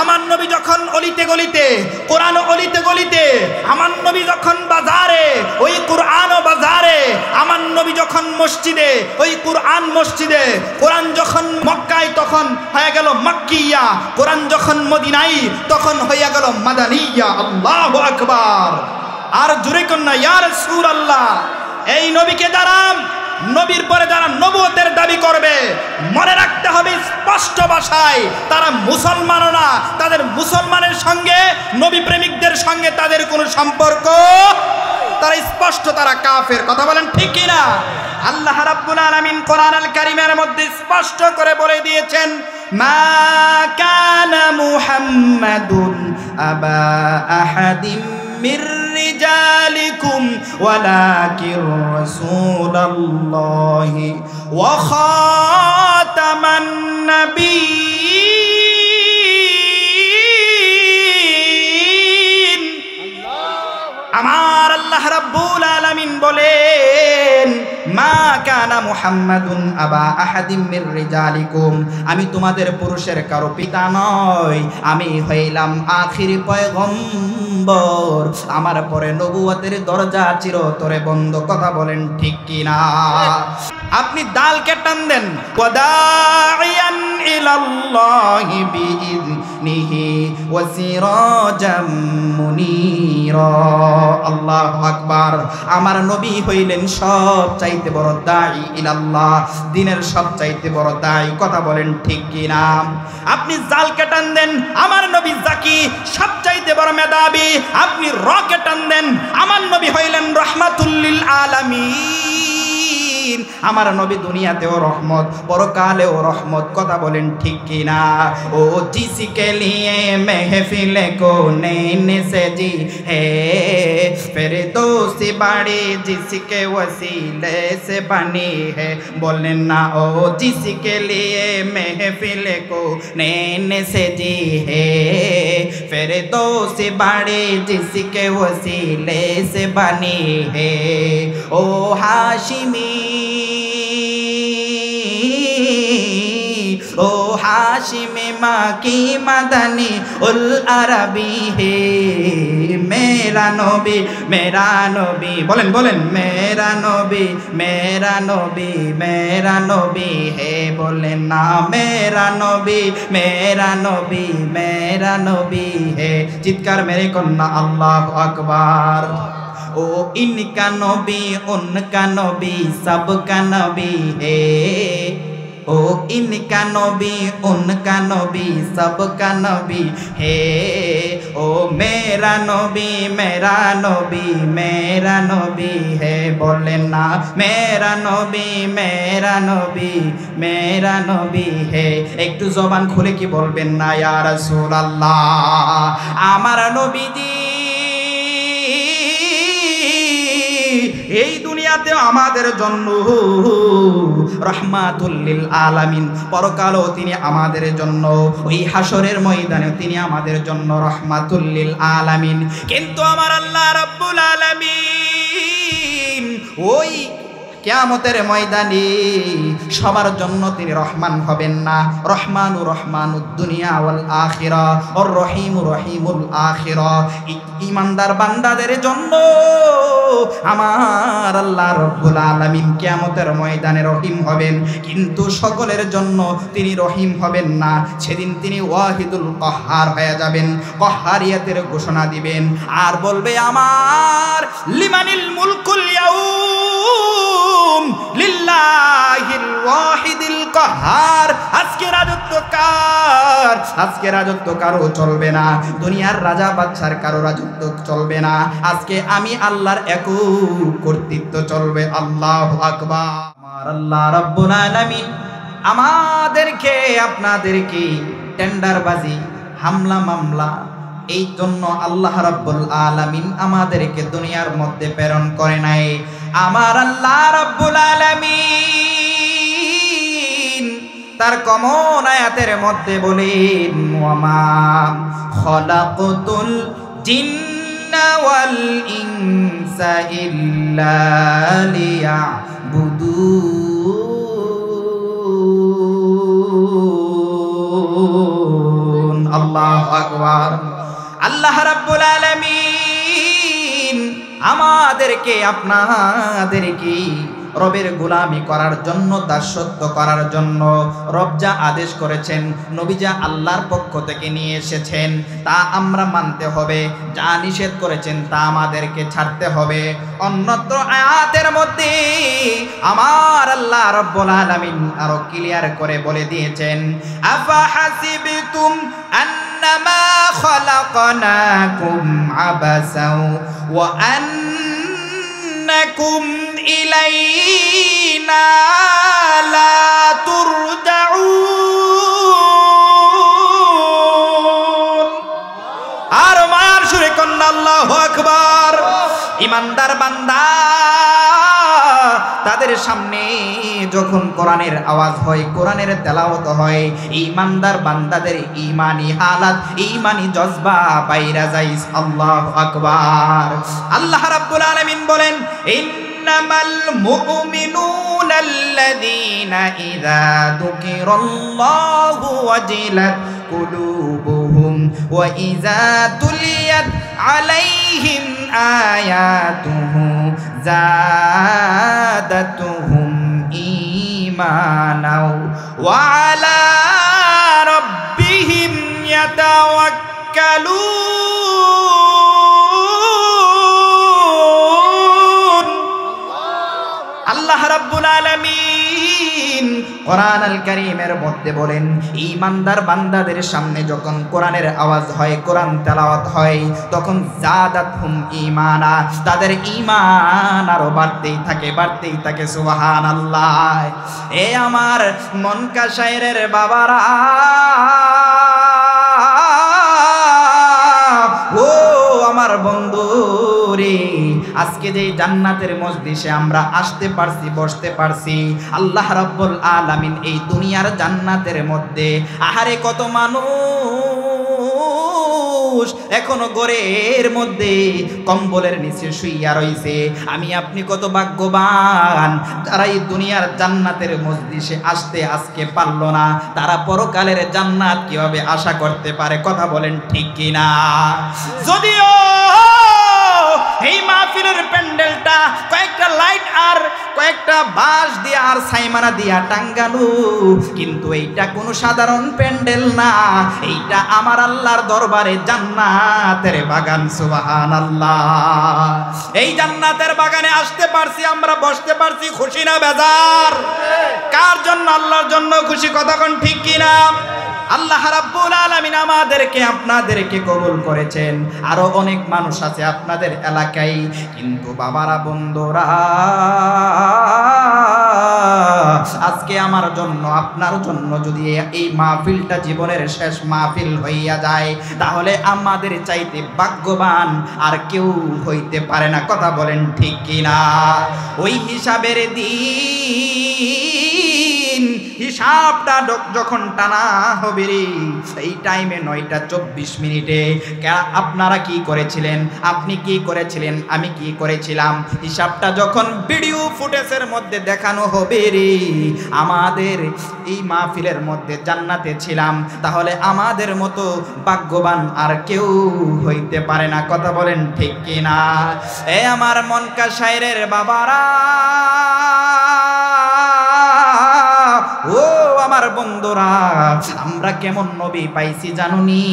আমার নবী যখন অলিতে গলিতে, কোরআন অলিতে গলিতে, আমার নবী যখন বাজারে, ওই কোরআন বাজারে, আমার নবী যখন মসজিদে, ওই কোরআন মসজিদে, কোরআন যখন মক্কায় তখন হয়ে গেল মক্কিয়া, কোরআন যখন মদিনায় তখন হয়ে গেল মাদানিয়া। আল্লাহু আকবার। আর জোরে কন্যা ইয়া রাসূলুল্লাহ। এই নবীকে যারা, নবীর পরে যারা নবুয়তের দাবি করবে, মনে রাখতে হবে স্পষ্ট ভাষায় তারা মুসলমানও না, তাদের মুসলমানের সঙ্গে, নবী প্রেমিকদের সঙ্গে তাদের কোনো সম্পর্ক, তারা স্পষ্ট তারা কাফের। কথা বলেন ঠিক কি না? আল্লাহ রাব্বুল আলামিন কোরআন আল কারীমের মধ্যে স্পষ্ট করে বলে দিয়েছেন, মা কানা মুহাম্মাদুন আবা আহাদিম মির রিজালিকুম ওয়ালাকির রাসূলুল্লাহি ওয়া খাতামান নাবিয়্যিন। আমার আল্লাহ রাব্বুল আলামিন বলেন, মা কানা মুহাম্মাদুন আবা আহাদিম মির রিজালিকুম, আমি তোমাদের পুরুষের কারো পিতা নয়, আমি হইলাম আখিরি পয়গম্বর, আমার পরে নবুয়তের দরজা চিরতরে বন্ধ। কথা বলেন ঠিক কি না? আপনি দালকে টান দেন, ওয়াদাইয়ান ইলাল্লাহি বিইذনিহি ওয়া সিরাজাম মুনীরা। আল্লাহু আকবার। আমার নবী হইলেন সবচাইতে বড় দাঈ ইলাল্লাহ, দিনের সবচাইতে বড় দাঈ। কথা বলেন ঠিক কি না? আপনি জালকে টান দেন, আমার নবী জাকি, সবচাইতে বড় মেধাবী। আপনি রকে টান দেন, আমার নবী হইলেন রাহমাতুল লিল আলামিন। আমার নবী দুনিয়াতেও রহমত, পরকালেও রহমত। কথা বলেন ঠিক কি না? ও জিসকে লিয়ে মেহফিলে কো নেনে সে জি হে, ফেরদৌসি বাড়ি জিসকে ওসিলে সে বানি হে। বলেন না, ও জিসকে লিয়ে মেহফিলে কো নেনে সে জি হে, ফেরদৌসি বাড়ি জিসকে ওসিলে সে বানি হে। ও হাশিমি, ও হাশিমে মাকি মাদানি উল আরবি হে, মেরা নবী, মেরা নবী। বলেন বলেন, মেরা নবী, মেরা নবী, মেরা নবী হে। বলেন না, মেরা নবী, মেরা নবী, মেরা নবী হে। চিৎকার মেরে কন্যা আল্লাহু আকবার। ओ इनका नबी उनका नबी सबका नबी है, ओ इनका नबी उनका नबी सबका नबी है। ओ मेरा नबी, मेरा नबी, मेरा नबी है। बोले ना, मेरा नबी, मेरा नबी, मेरा नबी है। एक तो जबान खुले की बोलबेन ना या रसूल अल्लाह, आमार नबीजी এই দুনিয়াতে আমাদের জন্য রাহমাতুল লিল আলামিন, পরকালেও তিনি আমাদের জন্য, ওই হাসরের ময়দানে তিনি আমাদের জন্য রাহমাতুল লিল আলামিন। কিন্তু আমার আল্লাহ রাব্বুল আলামিন ওই কিয়ামতের ময়দানে সবার জন্য তিনি রহমান হবেন না। রহমানুর রহমানুদ দুনিয়া ওয়াল আখিরা, আর রহিমুর রহিমুল আখিরা। ঈমানদার বান্দাদের জন্য আমার আল্লাহ রাব্বুল আলামিন কিয়ামতের ময়দানে রহিম হবেন, কিন্তু সকলের জন্য তিনি রহিম হবেন না। সেদিন তিনি ওয়াহিদুল কাহ্হার হয়ে যাবেন, কাহ্হারিয়াতের ঘোষণা দিবেন, আর বলবে, আমার লিমানিল মুলকুল ইয়াউম লিল্লাহিল ওয়াহিদিল কাহ্হার। আজকে রাজত্ব কার? আজকে রাজত্ব কারো চলবে না, দুনিয়ার রাজা বাদশার কারো রাজত্ব চলবে না। আজকে আমি আল্লাহর একক কর্তৃত্ব চলবে। আল্লাহু আকবার। আমার আল্লাহ রাব্বুল আলামিন আমাদেরকে আপনাদেরকে টেন্ডারবাজি, হামলা মামলা, এই জন্য আল্লাহ রাব্বুল আলামিন আমাদেরকে দুনিয়ার মধ্যে প্রেরণ করে নাই। আমার আল্লাহ রাব্বুল আলামিন তার কমন আয়াতের মধ্যে বলেন, ওয়ামা খলাকতুল জিন্না ওয়াল ইনসা ইল্লা লিয়াবুদুন। আল্লাহু আকবার। আল্লাহ রাব্বুল আলামিন আমাদেরকে আপনাদেরকে রবের গোলামি করার জন্য, দাসত্ব করার জন্য রব যা আদেশ করেছেন, নবী যা আল্লাহর পক্ষ থেকে নিয়ে এসেছেন তা আমরা মানতে হবে, যা নিষেধ করেছেন তা আমাদেরকে ছাড়তে হবে। অন্যত্র আয়াতের মধ্যে আমার আল্লাহ রাব্বুল আলামিন আরো ক্লিয়ার করে বলে দিয়েছেন, আফা হাসিবতুম আন্নামা খালাকনাকুম আবাসাও ওয়া আন্নাকুম ইলাইনা লা তুরজাউন। আর মার সুরে কন্যা আল্লাহু আকবার। ইমানদার বান্দা তাদের সামনে যখন কোরআনের আওয়াজ হয়, কোরআনের তেলাওয়াত হয়, ইমানদার বান্দাদের ঈমানি হালাত, ঈমানি জজবা বাইরা যায়। আল্লাহু আকবার। আল্লাহ রাব্বুল আলামিন বলেন, ইন্নামাল মুমিনুনা আল্লাযীনা ইযা যুকিরাল্লাহু ওয়াজিলাত কুলুবুহুম ওয়া ইযা তুলিয়াত আলাইহিম আয়াতুহু যাদাতুহুম ঈমানাও ওয়া আলা রাব্বিহিম ইয়াতাওয়াক্কালুন। আল্লাহ রাব্বুল আলামিন কোরআন আল কারীমের মধ্যে বলেন, ঈমানদার বান্দাদের সামনে যখন কোরআনের আওয়াজ হয়, কোরআন তেলাওয়াত হয়, তখন যাদাতহুম ঈমানা, তাদের ঈমান আরো বাড়তেই থাকে। সুবহানাল্লাহ। এ আমার মন কাশাইরের বাবারা, ও আমার বন্ধু রে, আজকে যে জান্নাতের মজলিসে আমরা আসতে পারছি, বসতে পারছি, আল্লাহ রাব্বুল আলামিন এই দুনিয়ার জান্নাতের মধ্যে আহারে কত মানুষ এখনো ঘরের মধ্যে কম্বলের নিচে শুইয়া রইছে। আমি আপনি কত ভাগ্যবান যারা এই দুনিয়ার জান্নাতের মজলিসে আসতে আজকে পারল না, তারা পরকালের জান্নাত কিভাবে আশা করতে পারে? কথা বলেন ঠিক কিনা? যদিও এই মাহফিলের প্যান্ডেলটা কয়েকটা লাইট আর কয়েকটা বাঁশ দিয়ে আর সাইমানা দিয়া টাঙ্গানো, কিন্তু এইটা কোনো সাধারণ প্যান্ডেল না, এইটা আমার আল্লাহর দরবারে জান্নাতের বাগান। সুবহানাল্লাহ। এই জান্নাতের বাগানে আসতে পারছি আমরা, বসতে পারছি, খুশি না বেজার? কার জন্য? আল্লাহর জন্য খুশি। কথা কোন ঠিক কিনা? আল্লাহ রাব্বুল আলামিন আমাদেরকে আপনাদেরকে কবুল করেছেন। আরো অনেক মানুষ আছে আপনাদের এলাকায়, কিন্তু বাবারা, বন্ধুরা, আজকে আমার জন্য, আপনার জন্য যদি এই মাহফিলটা জীবনের শেষ মাহফিল হইয়া যায়, তাহলে আমাদের চাইতে ভাগ্যবান আর কেউ হইতে পারে না। কথা বলেন ঠিক কিনা? ওই হিসাবের দিন, হিসাবটা যখন টানা হবে রে, সেই টাইমে 9:24 আপনারা কি করেছিলেন, আপনি কি করেছিলেন, আমি কি করেছিলাম, হিসাবটা যখন ভিডিও ফুটেজের মধ্যে দেখানো হবে রে, আমাদের এই মাহফিলের মধ্যে জান্নাতে ছিলাম, তাহলে আমাদের মতো ভাগ্যবান আর কেউ হইতে পারে না। কথা বলেন ঠিক কিনা? এ আমার মন কাশাইরের বাবারা, ও আমার বন্ধুরা, আমরা কেমন নবী পাইছি জানুনি?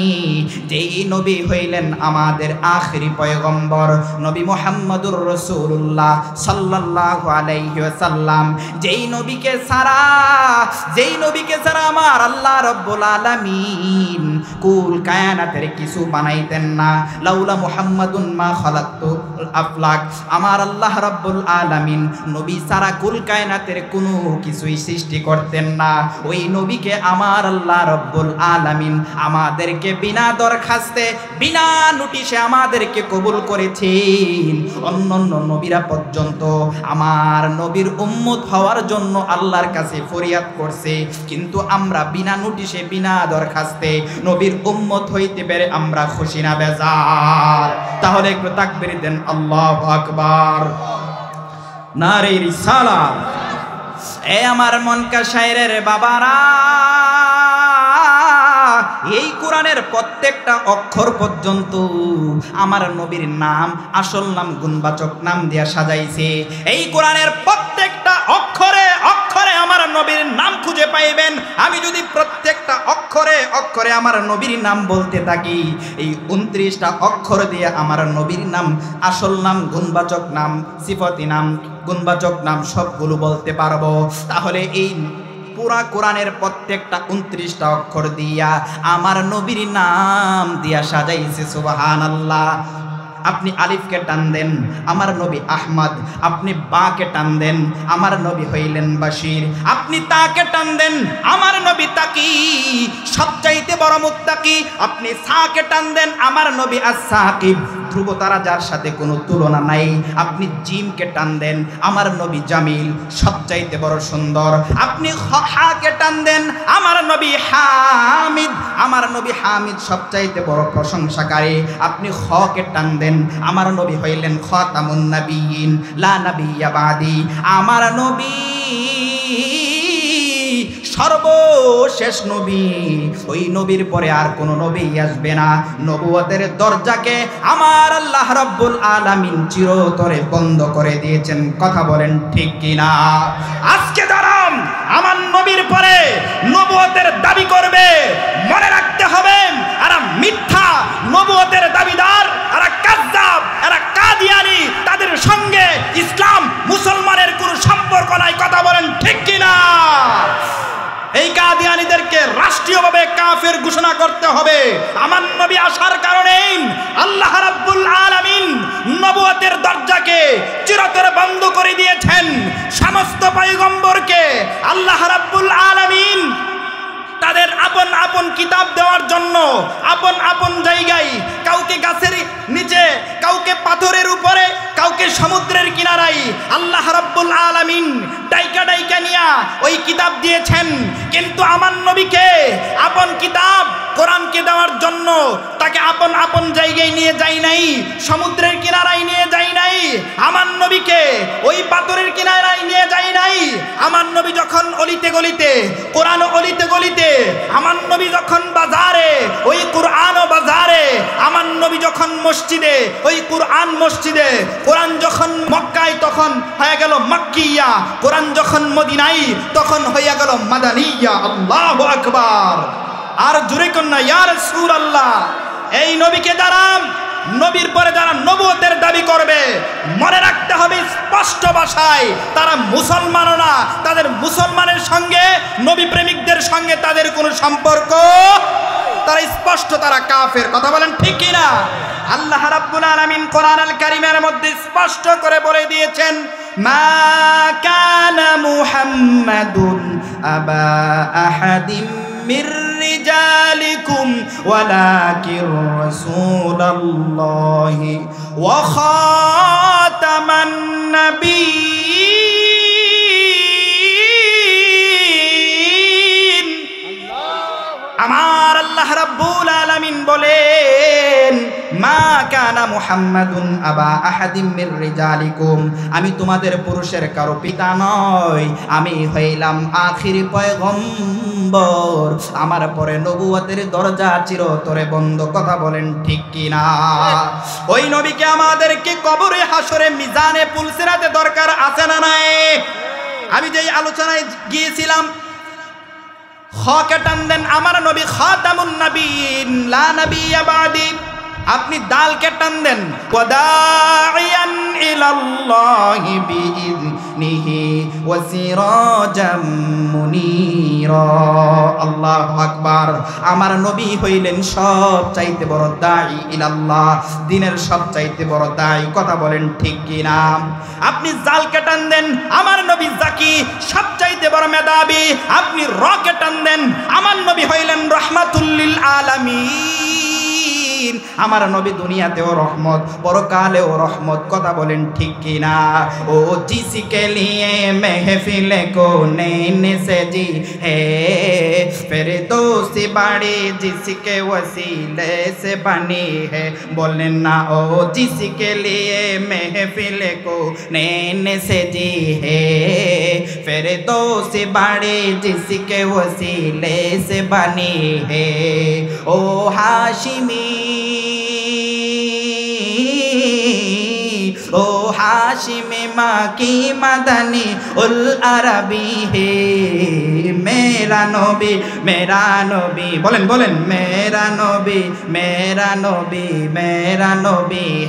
যেই নবী হইলেন আমাদের আখিরি পয়গম্বর নবী মুহাম্মদুর রাসূলুল্লাহ সাল্লাল্লাহু আলাইহি ওয়াসাল্লাম। যেই নবীকে ছাড়া আমার আল্লাহ রাব্বুল আলামিন কুল কায়নাতের কিছু বানাইতেন না। লাউলা মুহাম্মাদুন মা খালাকতুল আফলাক। আমার আল্লাহ রাব্বুল আলামিন নবী ছাড়া কুল কায়নাতের কোনো কিছুই সৃষ্টি করতেন না। ওই নবীকে আমার আল্লাহ রাব্বুল আলামিন আমাদেরকে বিনা দরখাস্তে, বিনা নোটিশে আমাদেরকে কবুল করেছেন। অন্যান্য নবীরা পর্যন্ত আমার নবীর উম্মত হওয়ার জন্য আল্লাহর কাছে ফরিয়াদ করছে, কিন্তু আমরা বিনা নোটিশে, বিনা দরখাস্তে নবীর উম্মত হইতে পেরে আমরা খুশি না বেজার? তাহলে একটু তাকবীর দেন, আল্লাহু আকবার, নারে রিসালাত। এ আমার মন কাশাইরের বাবারা, এই কোরআনের প্রত্যেকটা অক্ষর পর্যন্ত আমার নবীর নাম, আসল নাম, গুণবাচক নাম দিয়া সাজাইছে। এই কোরআনের প্রত্যেকটা অক্ষরে অক্ষরে আমার নবীর নাম খুঁজে পাইবেন। আমি যদি প্রত্যেকটা অক্ষরে অক্ষরে আমার নবীর নাম বলতে থাকি, এই 29টা অক্ষর দিয়ে আমার নবীর নাম, আসল নাম, গুণবাচক নাম, সিফতি নাম, গুণবাচক নাম সবগুলো বলতে পারবো। তাহলে এই পুরা কোরআনের প্রত্যেকটা 29টা অক্ষর দিয়া আমার নবীর নাম দিয়া সাজাইছে। সুবহানাল্লাহ। আপনি আলিফকে টান দেন, আমার নবী আহমদ। আপনি বাকে টান দেন, আমার নবী হইলেন বাশির। আপনি তাকে টান দেন, আমার নবী তাকি, সবচাইতে বড় মুত্তাকি। আপনি সাকে টান দেন, আমার নবী আস-সাকিব, ধ্রুবতারা যার সাথে কোনো তুলনা নাই। আপনি জিমকে টান দেন, আমার নবী জামিল, সবচাইতে বড় সুন্দর। আপনি হাকে টান দেন, আমার নবী হামিদ, আমার নবী হামিদ, সবচাইতে বড় প্রশংসাকারী। আপনি হকে টান দেন, আমার নবী হইলেন খাতামুন নবিয়্যিন, লা নবিয়্যা বাদি, আমার নবী সর্বশেষ নবী। ওই নবীর পরে আর কোন নবী আসবে না। নবুয়তের দরজাকে আমার আল্লাহ রাব্বুল আলামিন চিরতরে বন্ধ করে দিয়েছেন। কথা বলেন ঠিক কিনা? আজকে যারা আমার নবীর পরে নবুয়তের দাবি করবে, মনে রাখতে হবে এরা মিথ্যা নবুয়তের দাবিদার, এরা কাযযাব, এরা কাদিয়ানী। তাদের সঙ্গে ইসলাম মুসলমানের কোনো সম্পর্ক নাই। কথা বলেন ঠিক কিনা? এই কাদিয়ানীদেরকে রাষ্ট্রীয়ভাবে কাফের ঘোষণা করতে হবে। আমার নবী আসার কারণে আল্লাহ রাব্বুল আলামিন নবুয়তের দরজাকে চিরতরে বন্ধ করে দিয়েছেন। সমস্ত পয়গম্বরকে আল্লাহ রাব্বুল আলামিন তাদের আপন আপন কিতাব দেওয়ার জন্য আপন আপন জায়গায়, কাউকে গাছের নিচে, কাউকে পাথরের উপরে, কাউকে সমুদ্রের কিনারায় আল্লাহ রাব্বুল আলামিন ডাইকা ডাইকা নিয়া ওই কিতাব দিয়েছেন। কিন্তু আমার নবীকে আপন কিতাব কোরআনকে দেওয়ার জন্য তাকে আপন আপন জায়গায় নিয়ে যাই নাই, সমুদ্রের কিনারায় নিয়ে যাই নাই। আমার নবীকে ওই পাথরের কিনারায় নিয়ে যাই নাই। আমার নবী যখন অলিতে গলিতে, কোরআন অলিতে গলিতে, আমার নবী যখন বাজারে, ওই কোরআন বাজারে, আমার নবী যখন মসজিদে, ওই কোরআন মসজিদে, কোরআন যখন মক্কায় তখন হয়ে গেল মক্কিয়া, কোরআন যখন মদিনায় তখন হয়ে গেল মাদানিয়া। আল্লাহু আকবার। আর জোরে কন্যা ইয়া রাসূলুল্লাহ। এই নবীকে যারা, নবীর পরে যারা নবুয়তের দাবি করবে, মনে রাখতে হবে স্পষ্ট ভাষায় তারা মুসলমানও না। তাদের মুসলমানের সঙ্গে, নবী প্রেমিকদের সঙ্গে তাদের কোনো সম্পর্ক, তারা স্পষ্ট, তারা কাফের। কথা বলেন ঠিক কিনা? আল্লাহ রাব্বুল আলামিন কোরআন আল কারীমের মধ্যে স্পষ্ট করে বলে দিয়েছেন, মা কানা মুহাম্মাদুন আবা আহাদিম মির রিজালিকুম ওয়ালাকির রাসূলুল্লাহি ওয়া খাতামান নাবিয়্যিন। আমার আল্লাহ রাব্বুল আলামিন বলেন, মা কানা মুহাম্মাদুন আবা আহাদিম মির রিজালিকুম, আমি তোমাদের পুরুষের কারো পিতা নই, আমি হইলাম আখিরি পয়গম্বর। আমার পরে নবুয়তের দরজা চিরতরে বন্ধ। কথা বলেন ঠিক কিনা? ওই নবীকে আমাদেরকে কবরে, হাসরে, মিজানে, পুলসিরাতে দরকার আছে না নাই? আমি যেই আলোচনায় গিয়েছিলাম, হকে টান দেন, আমার নবী খাতামুন নবিয়্যিন, লা নবিয়্যা বাদি। আপনি দালকে টান দেন, ওয়াদাইয়ান ইলাল্লাহি বিইذনিহি ওয়া সিরাজাম মুনীরা। আল্লাহু আকবার। আমার নবী হইলেন সবচাইতে বড় দাঈ ইলাল্লাহ, দ্বীনের সবচাইতে বড় দাঈ। কথা বলেন ঠিক কিনা? আপনি জালকে টান দেন, আমার নবী জাকি, সবচাইতে বড় মেধাবী। আপনি রকে টান দেন, আমার নবী হইলেন রাহমাতুল লিল আলামিন, আমার নবী দুনিয়াতেও রহমত, পরকালেও রহমত। কথা বলেন ঠিক কিনা? ও জিসকে লিয়ে মেহফিলে কো নैने से जी है फिरदौसी बाड़ी जिसके वसीले से बनी है। बोलें ना ओ जिसके लिए महफिल को नैने से जी है फिरदौसी बाड़ी जिसके वसीले से बनी है। ओ हाशिमी ओ हाशिमी माँ की मदनी उल अरबी है। मेरा नबी बोलें बोलें मेरा नबी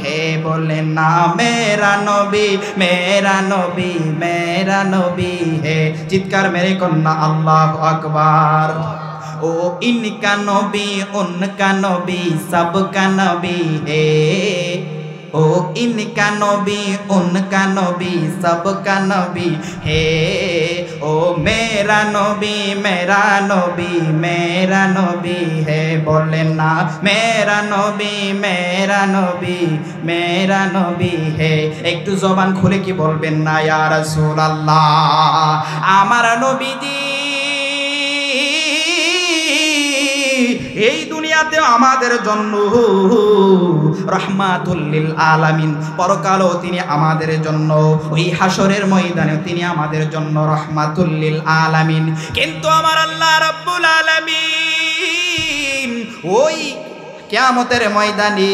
है। बोलें ना मेरा नबी है। चित्कार मेरे कन्ना अल्लाह अकबर। ओ इनका नबी उनका नबी सबका नबी है। ओ इनका नबी उनका नबी सबका नबी है। ओ मेरा नबी है। बोले ना मेरा नबी है। एक तो ज़बान खुले की बोलबेन ना या रसूल अल्लाह आमार नबीजी এই দুনিয়াতে আমাদের জন্য রহমাতুল লিল আলামিন, পরকালও তিনি আমাদের জন্য, ওই হাসরের ময়দানেও তিনি আমাদের জন্য রহমাতুল লিল আলামিন। কিন্তু আমার আল্লাহ রাব্বুল আলামিন ওই কিয়ামতের ময়দানে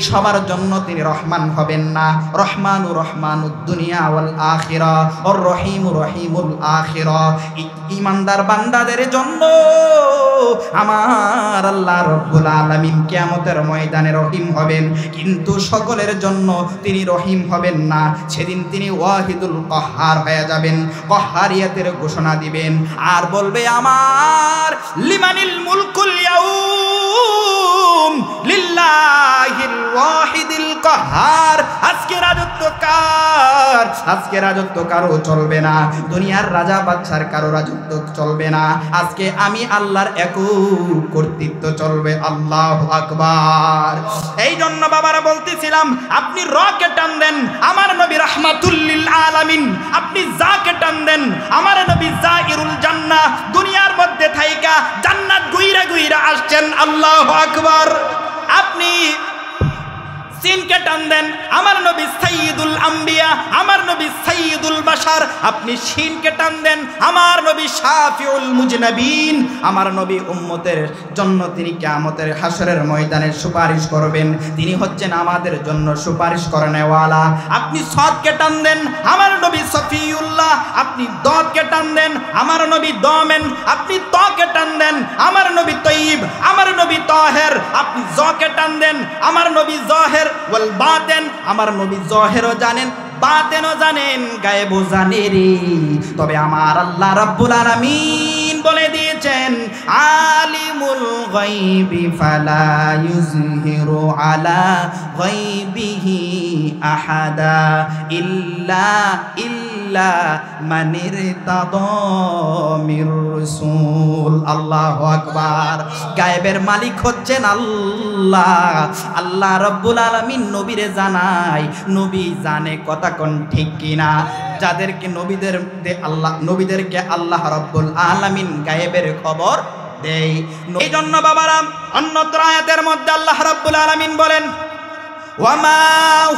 সবার জন্য তিনি রহমান হবেন না। রহমানুদ দুনিয়া ওয়াল আখিরা আর রহিমুল আখিরা। ঈমানদার বান্দাদের জন্য আমার আল্লাহ রাব্বুল আলামিন কিয়ামতের ময়দানে রহিম হবেন, কিন্তু সকলের জন্য তিনি রহিম হবেন না। সেদিন তিনি ওয়াহিদুল কাহ্হার হয়ে যাবেন, কাহ্হারিয়াতের ঘোষণা দিবেন আর বলবে আমার লিমানিল মুলকুল ইয়াউম লিল্লাহিল ওয়াহিদিল কাহ্হার। আজকে রাজত্ব কার? আজকে রাজত্ব কারো চলবে না, দুনিয়ার রাজা বাদশার কারো রাজত্ব চলবে না। আজকে আমি আল্লাহর একক কর্তৃত্ব চলবে। আল্লাহু আকবার। এই জন্য বাবারা বলতেছিলাম আপনি রকে টান দেন আমার নবী রাহমাতুল লিল আলামিন, আপনি যাকে টান দেন আমার নবী জাইরুল জান্নাহ, দুনিয়ার মধ্যে থাইকা জান্নাত গুইরা আসছেন। আল্লাহু আকবার। আপনি সিনকে টান দেন আমার নবী সাইয়্যিদুল আম্বিয়া, আমার নবী সাইয়্যিদুল বাশার। আপনি শিনকে টান দেন আমার নবী শাফিউল মুজনাবিন, আমার নবী উম্মতের জন্য তিনি কিয়ামতের হাসরের ময়দানে সুপারিশ করবেন। তিনি হচ্ছেন আমাদের জন্য সুপারিশ করেনেওয়ালা। আপনি সাদকে টান দেন আমার নবী সফিউল্লাহ, আপনি দকে টান দেন আমার নবী দমেন, আপনি তকে টান দেন আমার নবী তয়্যিব, আমার নবী তাহের, আপনি জকে টান দেন আমার নবী জাহের ওয়াল বাতেন, আমার নবী জাহেরও জানেন বাতেনও জানেন গায়েবও জানে রে। তবে আমার আল্লাহ রাব্বুল আলামিন বলে দিয়েছেন আলিমুল গায়বি ফালা ইউযহিরু আলা গায়বিহি আহাদা ইল্লা মান ইরতাদা মির রাসূল। আল্লাহু আকবার। গায়েবের মালিক হচ্ছেন আল্লাহ। আল্লাহ রাব্বুল আলামিন নবীরে জানায়, নবী জানে কথা কোন ঠিক কিনা। যাদেরকে নবীদেরকে আল্লাহ রাব্বুল আলামিন গায়েবের খবর দেয়। এই জন্য বাবারা অন্যত্র আয়াতের মধ্যে আল্লাহ রাব্বুল আলামিন বলেন ওয়ামা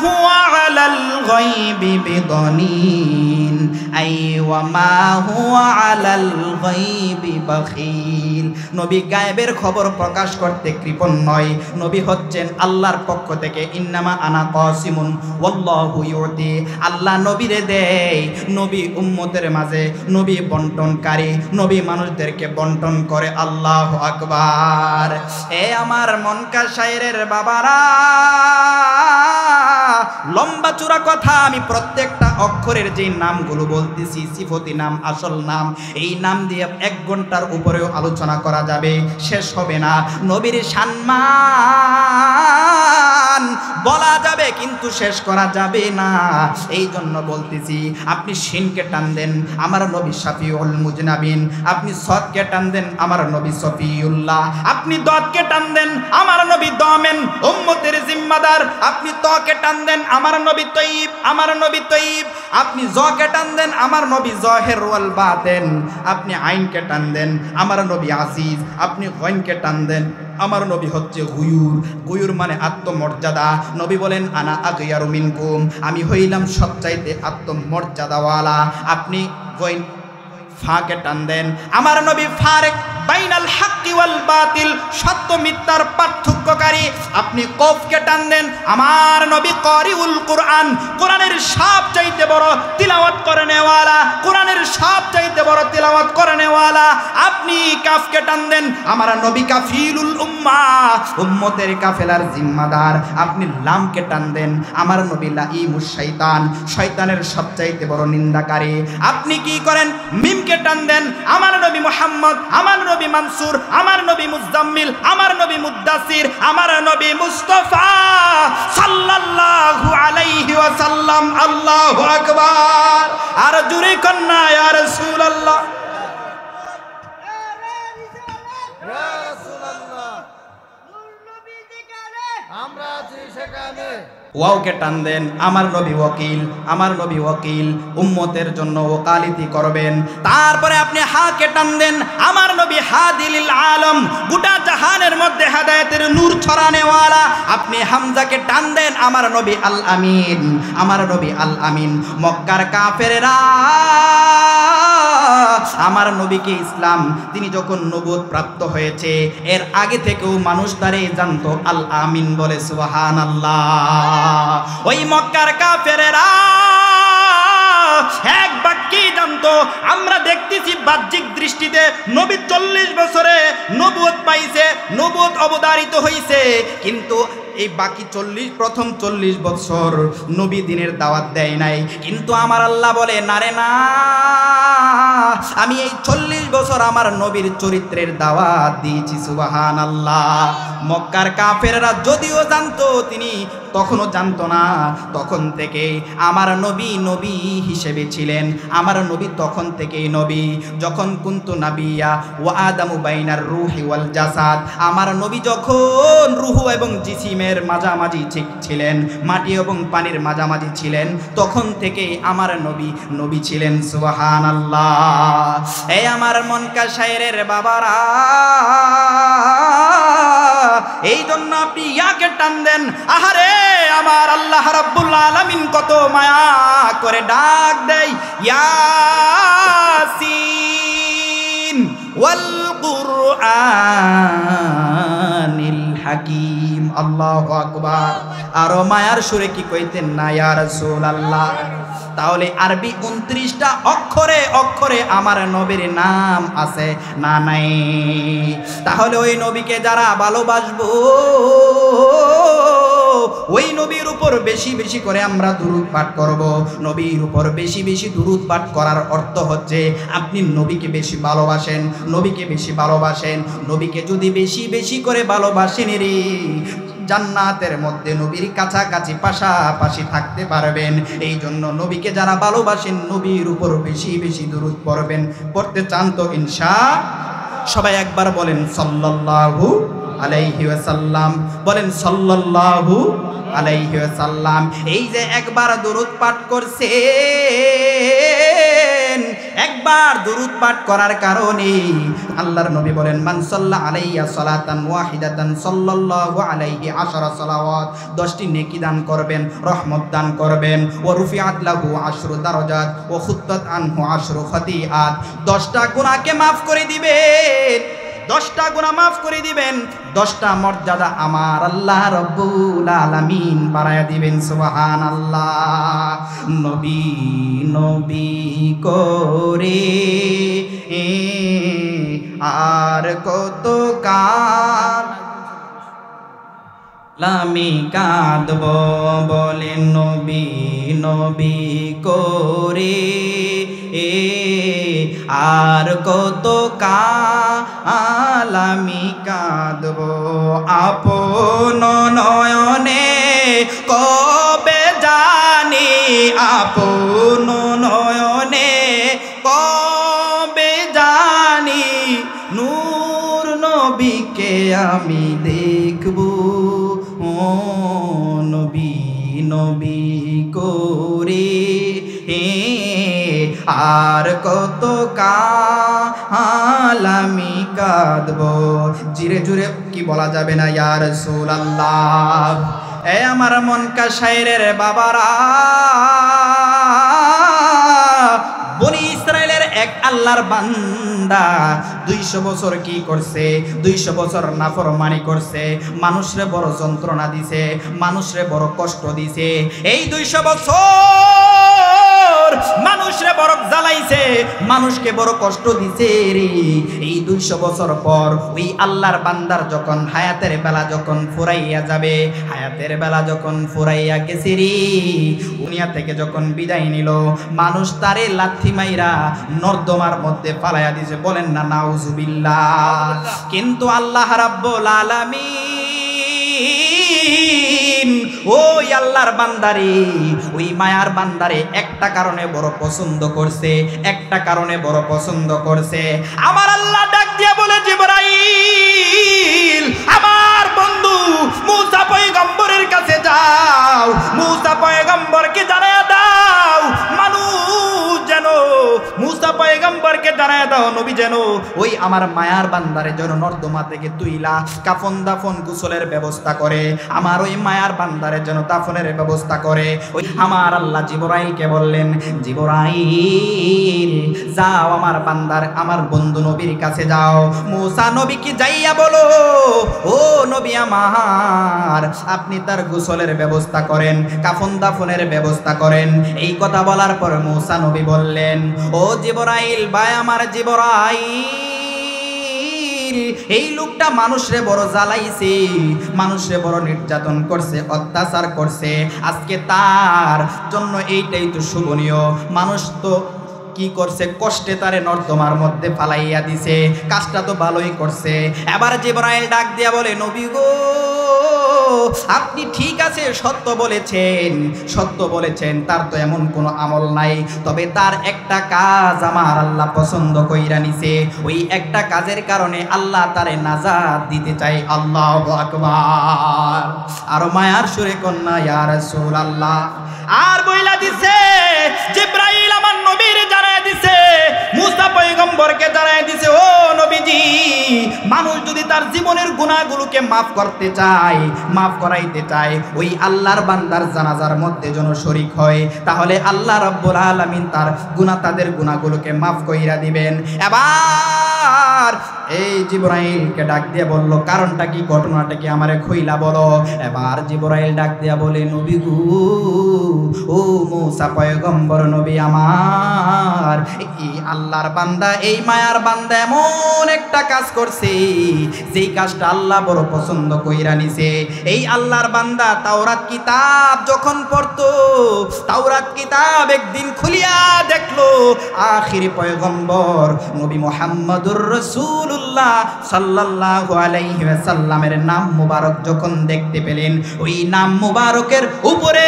হুয়া আলাল গায়বি বিদানিন আই ওয়ামা হুয়া আলাল গায়বি বাখিল। নবী গায়েবের খবর প্রকাশ করতে কৃপণ নয়, নবী হচ্ছেন আল্লাহর পক্ষ থেকে ইন্নামা আনা কাসিমুন ওয়াল্লাহু ইউতি। আল্লাহ নবীরে দেয়, নবী উম্মতের মাঝে নবী বন্টনকারী, নবী মানুষদেরকে বন্টন করে। আল্লাহু আকবার। এ আমার মনকা শায়েরের বাবারা, লম্বা চূড়া কথা আমি প্রত্যেকটা অক্ষরের যে নামগুলো বলতেছি সিফতি নাম, আসল নাম, এই নাম দিয়ে 1 ঘন্টার উপরেও আলোচনা করা যাবে, শেষ হবে না। নবীর সম্মান বলা যাবে কিন্তু শেষ করা যাবে না। এই জন্য বলতেছি আপনি শিনকে টান দেন আমার নবী শাফিউল মুজনাবিন, আপনি সদকে টান দেন আমার নবী সফিউল্লাহ, আপনি দদকে টান দেন আমার নবী দমেন উম্মতের জিম্মাদার। আপনি তকে টান দেন আমার নবী তয়্যিব, আমার নবী তয়্যিব। আপনি জকে টান দেন আমার নবী জহের ওয়াল বাতেন। আপনি আইনকে টান দেন আমার নবী আজিজ। আপনি গয়নকে টান দেন আমার নবী হচ্ছে গুয়ুর। গুয়ুর মানে আত্মমর্যাদা। নবী বলেন আনা আগিয়ারু মিনকুম, আমি হইলাম সবচাইতে আত্মমর্যাদাওয়ালা। আপনি গয়ন ফাকে টান দেন আমার নবী ফারেক বাইনাল হাক্কি ওয়াল বাতিল, সত্য মিথ্যার পার্থক্যকারী। আপনি কফকে টান দেন আমার নবী কারিউল কুরআন, কোরআনের সবচাইতে বড় তিলাওয়াত করেনেওয়ালা, কোরআনের সবচাইতে বড় তিলাওয়াত করেনেওয়ালা। আপনি কাফকে টান দেন আমার নবী কাফিলুল উম্মাহ, উম্মতের কাফেলার জিম্মাদার। আপনি লামকে টান দেন আমার নবী লাঈমুশ শয়তান, শয়তানের সবচাইতে বড় নিন্দাকারী। আপনি কি করেন মিমকে টান দেন আমার নবী মুহাম্মদ, আমার নবী মানসুর, আমার নবী মুজাম্মিল, আমার নবী মুদ্দাসির, আমার নবী মুস্তাফা সাল্লাল্লাহু আলাইহি ওয়াসাল্লাম। আল্লাহু আকবার। আর জোরে কন্না ইয়া রাসূলুল্লাহ। আমরা আছি সেখানে। ওয়াওকে টান দেন আমার নবী ওয়াকিল, আমার নবী ওয়াকিল, উম্মতের জন্য ওকালতি করবেন। তারপরে আপনি হাকে টান দেন আমার নবী হাদিলিল আলম, গোটা জাহানের মধ্যে হেদায়েতের নূর ছড়ানেওয়ালা। আপনি হামজাকে টান দেন আমার নবী আল আমিন, আমার নবী আল আমিন। মক্কার কাফেররা আমার নবীকে ইসলাম তিনি যখন নবুয়ত প্রাপ্ত হয়েছে এর আগে থেকেও মানুষ তারে জানতো আল আমিন বলে। সুবহানাল্লাহ। ওই মক্কার কাফেরেরা এক বাক্যেই জানতো আমরা দেখতেছি বাহ্যিক দৃষ্টিতে নবী 40 বছরে নবুয়ত পাইছে, নবুয়ত অবতারিত হইছে, কিন্তু এই বাকি প্রথম 40 বছর নবী দিনের দাওয়াত দেয় নাই। কিন্তু আমার আল্লাহ বলে না রে না, আমি এই 40 বছর আমার নবীর চরিত্রের দাওয়াত দিয়েছি। সুবহানাল্লাহ। মক্কার কাফেররা যদিও জানতো তিনি তখনও জানতো না, তখন থেকে আমার নবী নবী হিসেবে ছিলেন। আমার নবী তখন থেকেই নবী। যখন কুনতু নাবিয়া ওয়া আদামু বাইনার রূহি ওয়াল জাসাদ, আমার নবী যখন রূহ এবং জিসিমের মাঝামাঝি ছিলেন, মাটি এবং পানির মাঝামাঝি ছিলেন, তখন থেকেই আমার নবী নবী ছিলেন। সুবহানাল্লাহ। এই আমার মনকা শায়েরের বাবারা, এই জন্য আপনি ইয়াকে টান দেন। আহারে আমার আল্লাহ রাব্বুল আলামিন কত মায়া করে ডাক দেয়, ইয়াসিন ওয়াল কুরআনিল হাকিম। আল্লাহু আকবার। আরো মায়ার সুরে কি কইতেন না ইয়া রাসূলুল্লাহ। তাহলে আরবি 29টা অক্ষরে অক্ষরে আমার নবীর নাম আছে না নাই? তাহলে ওই নবীকে যারা ভালোবাসবো ওই নবীর উপর বেশি বেশি করে আমরা দুরূদ পাঠ করব। নবীর উপর বেশি বেশি দুরূদ পাঠ করার অর্থ হচ্ছে আপনি নবীকে বেশি ভালোবাসেন, নবীকে বেশি ভালোবাসেন। নবীকে যদি বেশি বেশি করে ভালোবাসেন রে, জান্নাতের মধ্যে নবীর কাছাকাছি পাশাপাশি থাকতে পারবেন। এই জন্য নবীকে যারা ভালোবাসেন নবীর উপর বেশি বেশি দুরূদ পড়বেন। পড়তে চান তো ইনশাআল্লাহ সবাই একবার বলেন সাল্লাল্লাহু আলাইহি ওয়াসাল্লাম, বলেন সাল্লাল্লাহু আলাইহি ওয়াসাল্লাম। এই যে একবার দুরূদ পাঠ করছেন, একবার দুরূদ পাঠ করার কারণে আল্লাহর নবী বলেন মান সাল্লা আলাইয়া সালাতান ওয়াহিদাতান সাল্লাল্লাহু আলাইহি 10 সালাওয়াত, 10টি নেকি দান করবেন, রহমত দান করবেন। ওয়া রুফিআত লাহু 10 দারাজাত ওয়া খুত্তাত আনহু 10 খাতিআত, 10টা গুনাহকে maaf করে দিবেন, 10টা গুনাহ maaf করে দিবেন, 10টা মর্যাদা আমার আল্লাহ রব্বুল আলামিন বাড়ায়া দিবেন। সুবহানাল্লাহ। নবী নবী করে আর কত কাল আমি কাঁদব, বলে নবী নবী করে আর কত কাল আমি কাঁদব। আপন নয়নে কবে জানি, আপন নয়নে কবে জানি নূর নবীকে আমি দেখব। নবী করে আর কত কাল আমি কাঁদব। জিরে জুরে কি বলা যাবে না ইয়া রাসূলুল্লাহ। এ আমার মন কা শায়রের বাবারা, বনি ইসরায়েলের এক আল্লাহর বান্দা 200 বছর কি করছে? 200 বছর নাফরমানি করছে, মানুষরে বড় যন্ত্রণা দিছে, মানুষরে বড় কষ্ট দিছে। এই 200 বছর মানুষরে বড় জ্বালাইছে, মানুষকে বড় কষ্ট দিছে রে। এই 200 বছর পর ওই আল্লাহর বান্দার যখন হায়াতের বেলা যখন ফুরাইয়া যাবে, হায়াতের বেলা যখন ফুরাইয়া গেছে রে, দুনিয়া থেকে যখন বিদায় নিল, মানুষ তারে লাথি মাইরা নর্দমার মধ্যে ফালাইয়া দিয়েছে। বলেন না নাউজুবিল্লাহ। কিন্তু আল্লাহ রাব্বুল আলামিন ওই আল্লাহর বান্দারে, ওই মায়ার বান্দারে একটা কারণে বড় পছন্দ করছে, একটা কারণে বড় পছন্দ করছে। আমার আল্লাহ ডাক দিয়া বলে, জিবরাইল আমার বন্ধু মুসা পয়গম্বরের কাছে যাও, মুসা পয়গম্বরকে জানায়া দাও, মানুষ যেন মুসা পয়গম্বরকে জানায়া দাও, নবী যেন ওই আমার মায়ার বান্দারে যেন নর্দমা থেকে তুইলা কাফন দাফন গোসলের ব্যবস্থা করে, আমার ওই মায়ার বান্দারে যেন দাফনের ব্যবস্থা করে। ওই আমার আল্লাহ জিবরাইলকে বললেন, জিবরাইল যাও আমার বান্দার, আমার বন্ধু নবীর কাছে যাও, মুসা নবীকে যাইয়া বলো, ও নবী আমার, আপনি তার গোসলের ব্যবস্থা করেন, কাফন দাফনের ব্যবস্থা করেন। এই কথা বলার পর মুসা নবী বললেন, ও জিবরাইল ভাই আমার জিবরাইল, এই লোকটা মানুষরে বড় জ্বালাইছে, মানুষরে বড় নির্যাতন করছে, অত্যাচার করছে, আজকে তার জন্য এইটাই তো শোভনীয়। মানুষ তো কি করছে, কষ্টে তারে নর্দমার মধ্যে ফালাইয়া দিছে, কাজটা তো ভালোই করছে। এবার জিবরাইল ডাক দিয়া বলে, নবী গো আপনি ঠিক আছে, সত্য বলেছেন, সত্য বলেছেন, তার তো এমন কোনো আমল নাই, তবে তার একটা কাজ আমার আল্লাহ পছন্দ কইরা নিছে, ওই একটা কাজের কারণে আল্লাহ তারে নাজাত দিতে চাই। আল্লাহু আকবার। আর মায়ার সুরে কন্যা ইয়া রাসূলুল্লাহ আর বইলা দিছে, জিবরাইল আমার নবীর জানায় দিছে, মুসা পয়গম্বরকে জানায় দিছে, ও নবীজি, মানুষ যদি তার জীবনের গুনাহগুলোকে মাফ করতে চায়, মাফ করাইতে চায়, ওই আল্লাহর বান্দার জানাজার মধ্যে যেন শরীক হয়, তাহলে আল্লাহ রাব্বুল আলামিন তার গুনাহ, তাদের গুনাহগুলোকে মাফ কইরা দিবেন। এবার এই জিবরাইলকে ডাক দিয়ে বলল, কারণটা কি, ঘটনাটা কি আমারে কইলা বলো। এবার জিবরাইল ডাক দিয়া বলে, নবী গো, ও মুসা পয়গম্বর নবী আমার, এই আল্লাহর বান্দা, এই মায়ার বান্দা এমন একটা কাজ করছে, যেই কাজটা আল্লাহ বড় পছন্দ কইরা নিছে। এই আল্লাহর বান্দা তাওরাত কিতাব যখন পড়তো, তাওরাত কিতাব একদিন খুলিয়া দেখলো, আখির পয়গম্বর নবী মুহাম্মদুর রাসূলুল্লাহ সাল্লাল্লাহু আলাইহি ওয়াসাল্লামের নাম মুবারক যখন দেখতে পেলেন, ওই নাম মুবারকের উপরে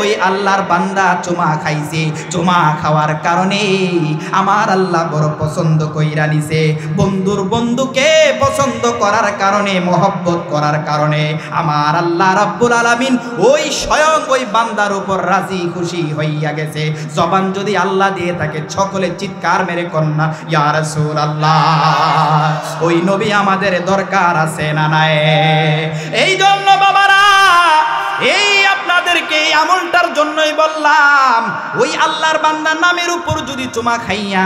ওই আল্লাহর বান্দা চুমা খাইছে। চুমা খাওয়ার কারণে আমার আল্লাহ বড় পছন্দ কইরা নিছে। বন্ধুর বন্ধুকে পছন্দ করার কারণে, মহব্বত করার কারণে আমার আল্লাহ রাব্বুল আলামিন ওই স্বয়ং ওই বান্দার উপর রাজি খুশি হইয়া গেছে। জবান যদি আল্লাহ দিয়ে থাকে, সকলে চিৎকার মেরে কন্যা ইয়া রাসূলুল্লাহ। ওই নবী আমাদের দরকার আছে না নাই? এই জন্য বাবারা, এই আপনাদেরকে এই আমলটার জন্যই বললাম, ওই আল্লাহর বান্দার নামের উপর যদি চুমা খাইয়া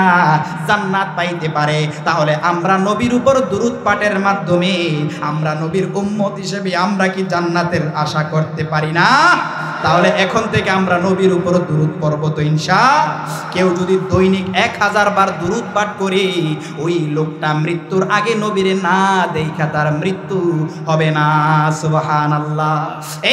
জান্নাত পাইতে পারে, তাহলে আমরা নবীর উপর দুরূদ পাঠের মাধ্যমে, আমরা নবীর উম্মত হিসেবে আমরা কি জান্নাতের আশা করতে পারি না? তাহলে এখন থেকে আমরা নবীর উপর দুরূদ পড়ব তো ইনশাআল্লাহ। কেউ যদি দৈনিক 1000 বার দুরূদ পাঠ করে, ওই লোকটা মৃত্যুর আগে নবীরে না দেখা তার মৃত্যু হবে না। সুবহানাল্লাহ।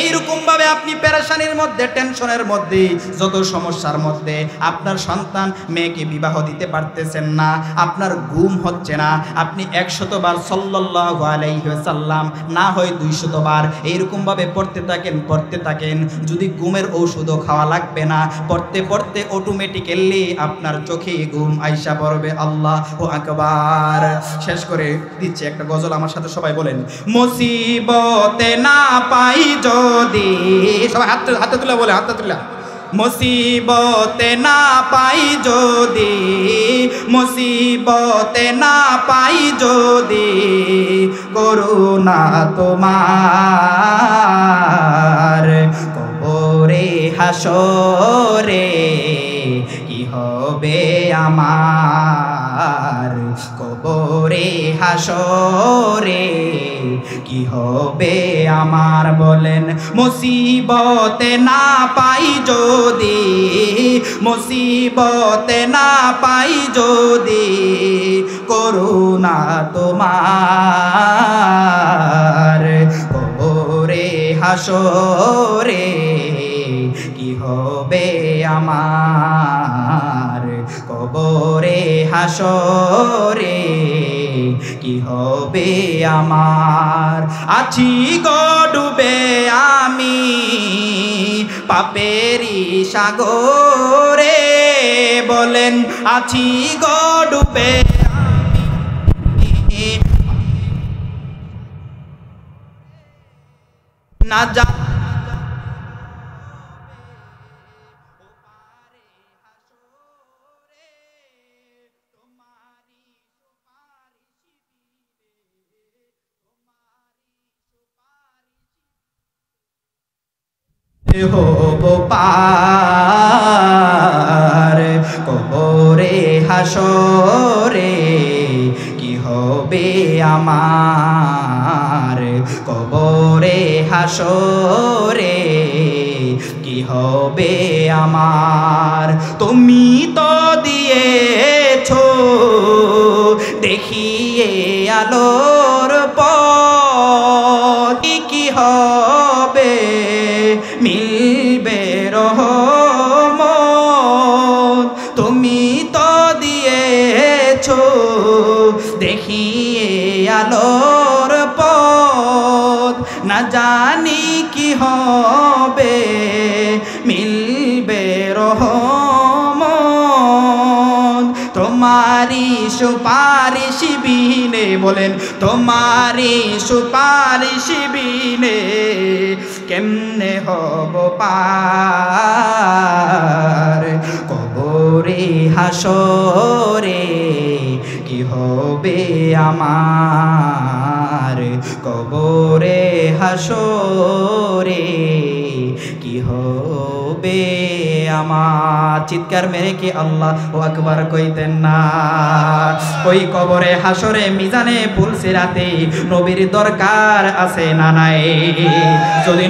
এইরকম ভাবে আপনি পেরেশানির মধ্যে, টেনশনের মধ্যে, যত সমস্যার মধ্যে, আপনার সন্তান মেয়েকে বিবাহ দিতে পারতেছেন না, আপনার ঘুম হচ্ছে না, আপনি 100 বার সাল্লাল্লাহু আলাইহি ওয়াসাল্লাম, না হয় 200 বার এইরকম ভাবে পড়তে থাকেন, পড়তে থাকেন। যদি ঘুমের ঔষধও খাওয়া লাগবে না, পড়তে পড়তে অটোমেটিক্যালি আপনার চোখে ঘুম আইসা পড়বে। আল্লাহু আকবার। শেষ করে দিচ্ছে একটা গজল, আমার সাথে সবাই বলেন, মুসিবতে না পাই যদি, সবাই হাতে তুলে বলে, হাতে তুলে, মুসিবতে না পাই যদি, মুসিবতে না পাই যদি, করুণা তোমার, কবরে হাসরে কি হবে আমার, কবরে হাসরে কি হবে আমার। বলেন, মুসিবতে না পাই যদি, মুসিবতে না পাই যদি, করুণা তোমার, কবরে হাসরে কি হবে আমার, কবরে হাসরে কি হবে আমার। আছি গো ডুবে আমি পাপেরি সাগরে, বলেন, আছি গো ডুবে আমি না যা হব পার, কবরে হাসরে কি হবে আমার, কবরে হাসরে কি হবে আমার। তুমি তো দিয়েছো দেখিয়ে আলোর পথ, কি হবে মিলবে রহমত। তুমি তো দিয়েছো দেখিয়ে আলোর পথ, না জানি কি হবে মিলবে রহমত। তোমারি সুপারিশ বিনে, বলেন, তোমারি সুপারিশ বিনে কেমনে হব পার, কবরে হাসরে কি হবে আমার, কবরে হাসরে কি হবে আমার। চিৎকার মেরে কি আল্লাহু আকবার কইতেন না? ওই কবরে হাসরে মিজানে পুলসিরাতে নবীর দরকার আছে না নাই? যদি